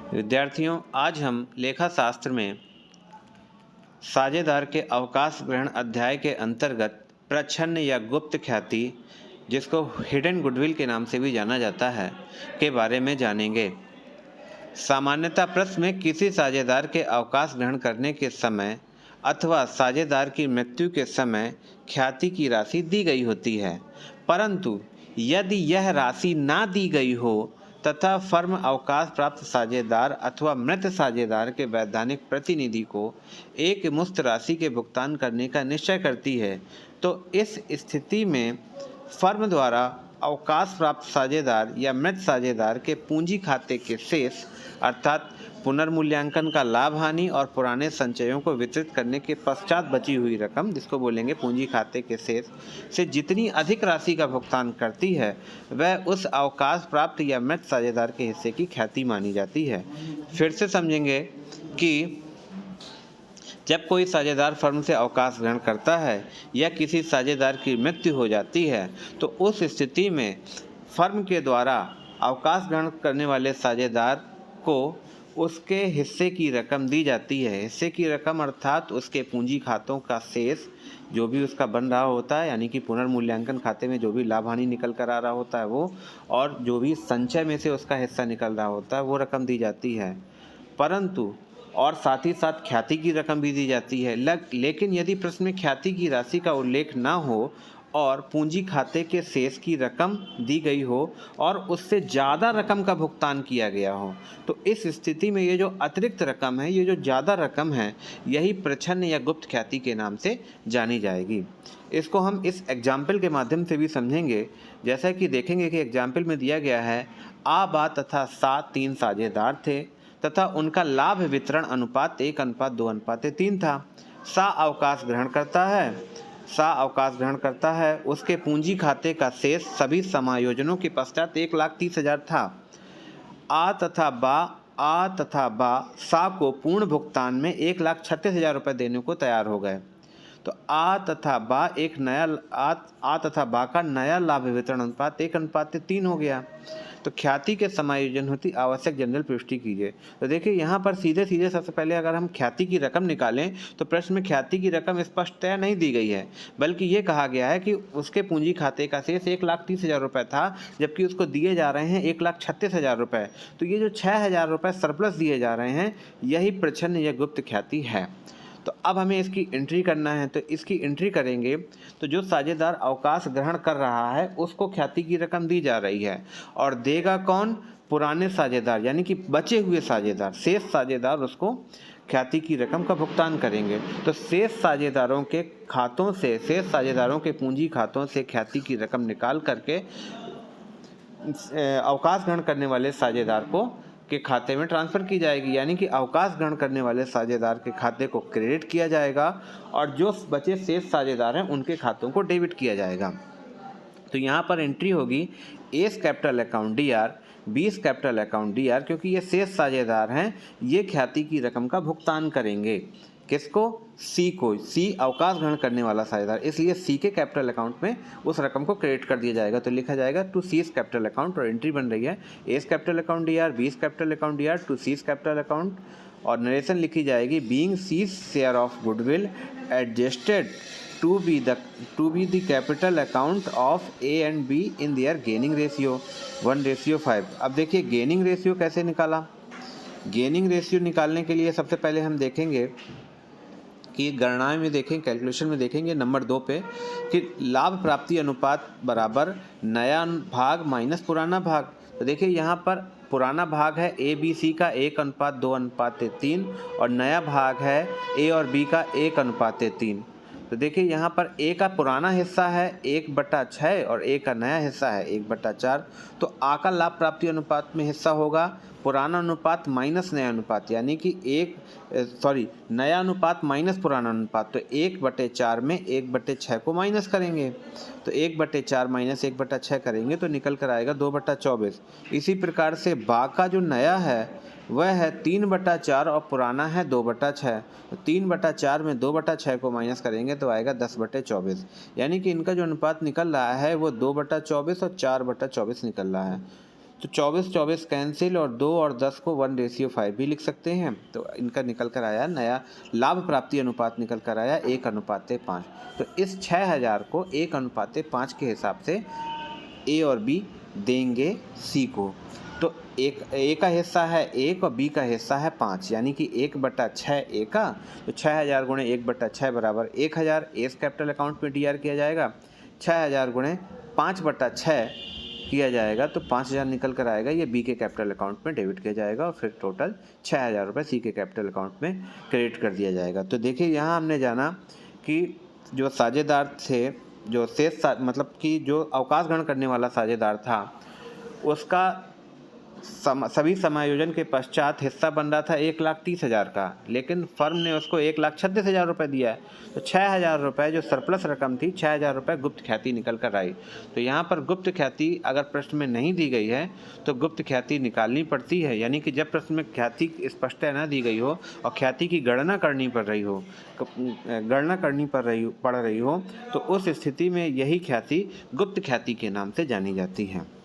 विद्यार्थियों, आज हम लेखा शास्त्र में साझेदार के अवकाश ग्रहण अध्याय के अंतर्गत प्रच्छन्न या गुप्त ख्याति, जिसको हिडन गुडविल के नाम से भी जाना जाता है, के बारे में जानेंगे। सामान्यतः प्रश्न में किसी साझेदार के अवकाश ग्रहण करने के समय अथवा साझेदार की मृत्यु के समय ख्याति की राशि दी गई होती है, परंतु यदि यह राशि ना दी गई हो तथा फर्म अवकाश प्राप्त साझेदार अथवा मृत साझेदार के वैधानिक प्रतिनिधि को एक मुश्त राशि के भुगतान करने का निश्चय करती है, तो इस स्थिति में फर्म द्वारा अवकाश प्राप्त साझेदार या मृत साझेदार के पूंजी खाते के शेष अर्थात पुनर्मूल्यांकन का लाभ हानि और पुराने संचयों को वितरित करने के पश्चात बची हुई रकम, जिसको बोलेंगे पूंजी खाते के शेष, से जितनी अधिक राशि का भुगतान करती है वह उस अवकाश प्राप्त या मृत साझेदार के हिस्से की ख्याति मानी जाती है। फिर से समझेंगे कि जब कोई साझेदार फर्म से अवकाश ग्रहण करता है या किसी साझेदार की मृत्यु हो जाती है, तो उस स्थिति में फर्म के द्वारा अवकाश ग्रहण करने वाले साझेदार को उसके हिस्से की रकम दी जाती है। हिस्से की रकम अर्थात उसके पूंजी खातों का शेष जो भी उसका बन रहा होता है, यानी कि पुनर्मूल्यांकन खाते में जो भी लाभ हानि निकल कर आ रहा होता है वो, और जो भी संचय में से उसका हिस्सा निकल रहा होता है वो रकम दी जाती है। परंतु और साथ ही साथ ख्याति की रकम भी दी जाती है। लेकिन यदि प्रश्न में ख्याति की राशि का उल्लेख ना हो और पूंजी खाते के शेष की रकम दी गई हो और उससे ज़्यादा रकम का भुगतान किया गया हो, तो इस स्थिति में ये जो अतिरिक्त रकम है, ये जो ज़्यादा रकम है, यही प्रच्छन्न या गुप्त ख्याति के नाम से जानी जाएगी। इसको हम इस एग्जाम्पल के माध्यम से भी समझेंगे। जैसा कि देखेंगे कि एग्जाम्पल में दिया गया है, आ, बा तथा सा 3 साझेदार थे तथा उनका लाभ वितरण अनुपात 1:2:3 था। सा अवकाश ग्रहण करता है, उसके पूंजी खाते का शेष सभी समायोजनों के पश्चात 1,30,000 था। आ तथा बा सा को पूर्ण भुगतान में 1,36,000 रुपये देने को तैयार हो गए। तो आ तथा बा का नया लाभ वितरण अनुपात 1:3 हो गया। तो ख्याति के समायोजन हेतु आवश्यक जनरल पुष्टि कीजिए। तो देखिए यहाँ पर सीधे सबसे पहले अगर हम ख्याति की रकम निकालें तो प्रश्न में ख्याति की रकम स्पष्टतया नहीं दी गई है, बल्कि ये कहा गया है कि उसके पूंजी खाते का शेष 1,30,000 रुपये था, जबकि उसको दिए जा रहे हैं 1,36,000 रुपये। तो ये जो 6,000 रुपये सरप्लस दिए जा रहे हैं, यही प्रच्छन्न या गुप्त ख्याति है। तो अब हमें इसकी एंट्री करना है। तो इसकी एंट्री करेंगे तो जो साझेदार अवकाश ग्रहण कर रहा है उसको ख्याति की रकम दी जा रही है, और देगा कौन? पुराने साझेदार, यानी कि बचे हुए साझेदार, शेष साझेदार उसको ख्याति की रकम का भुगतान करेंगे। तो शेष साझेदारों के खातों से, शेष साझेदारों के पूंजी खातों से ख्याति की रकम निकाल करके अवकाश ग्रहण करने वाले साझेदार को के खाते में ट्रांसफ़र की जाएगी, यानी कि अवकाश ग्रहण करने वाले साझेदार के खाते को क्रेडिट किया जाएगा और जो बचे शेष साझेदार हैं उनके खातों को डेबिट किया जाएगा। तो यहाँ पर एंट्री होगी S capital account DR, B's capital account DR, क्योंकि ये शेष साझेदार हैं, ये ख्याति की रकम का भुगतान करेंगे। किसको? सी को। सी अवकाश ग्रहण करने वाला साझेदार, इसलिए सी के कैपिटल अकाउंट में उस रकम को क्रेडिट कर दिया जाएगा। तो लिखा जाएगा टू सीज कैपिटल अकाउंट, और एंट्री बन रही है S capital account DR, B's capital account DR to C's capital account, और नरेशन लिखी जाएगी being C's share of goodwill adjusted to be the capital account of A and B in their gaining ratio 1:5। अब देखिए gaining ratio कैसे निकाला। Gaining ratio निकालने के लिए सबसे पहले हम देखेंगे कि गणना में देखें, कैलकुलेशन में देखेंगे नंबर 2 पे कि लाभ प्राप्ति अनुपात बराबर नया भाग माइनस पुराना भाग। तो देखिए यहाँ पर पुराना भाग है ABC का 1:2:3 और नया भाग है A और B का 1:3। तो देखिए यहाँ पर A का पुराना हिस्सा है 1/6 और A का नया हिस्सा है 1/4। तो A का लाभ प्राप्ति अनुपात में हिस्सा होगा पुराना अनुपात माइनस नया अनुपात, यानी कि नया अनुपात माइनस पुराना अनुपात। तो 1/4 में 1/6 को माइनस करेंगे, तो 1/4 माइनस 1/6 करेंगे तो निकल कर आएगा 2/24। इसी प्रकार से बा का जो नया है वह है 3/4 और पुराना है 2/6। तो 3/4 में 2/6 को माइनस करेंगे तो आएगा 10/24, यानी कि इनका जो अनुपात निकल रहा है वो 2/24 और 4/24 निकल रहा है। तो 24-24 कैंसिल और 2 और 10 को 1:5 भी लिख सकते हैं। तो इनका निकल कर आया नया लाभ प्राप्ति अनुपात निकल कर आया 1:5। तो इस 6000 को 1:5 के हिसाब से ए और बी देंगे सी को। तो एक ए का हिस्सा है 1 और बी का हिस्सा है 5, यानी कि 1/6 ए का। तो 6000 गुणे 1/6 बराबर 1000 एस कैपिटल अकाउंट में डीआर किया जाएगा। 6000 गुणे 5/6 किया जाएगा तो 5000 निकल कर आएगा, ये बी के कैपिटल अकाउंट में डेबिट किया जाएगा और फिर टोटल 6000 रुपये सी के कैपिटल अकाउंट में क्रेडिट कर दिया जाएगा। तो देखिए यहाँ हमने जाना कि जो साझेदार थे, जो शेष मतलब कि जो अवकाश ग्रहण करने वाला साझेदार था उसका सभी समायोजन के पश्चात हिस्सा बन रहा था 1,30,000 का, लेकिन फर्म ने उसको 1,36,000 रुपये दिया है। तो 6,000 रुपये जो सरप्लस रकम थी, 6,000 रुपये गुप्त ख्याति निकल कर आई। तो यहाँ पर गुप्त ख्याति अगर प्रश्न में नहीं दी गई है तो गुप्त ख्याति निकालनी पड़ती है, यानी कि जब प्रश्न में ख्याति स्पष्टता न दी गई हो और ख्याति की गणना करनी पड़ रही हो तो उस स्थिति में यही ख्याति गुप्त ख्याति के नाम से जानी जाती है।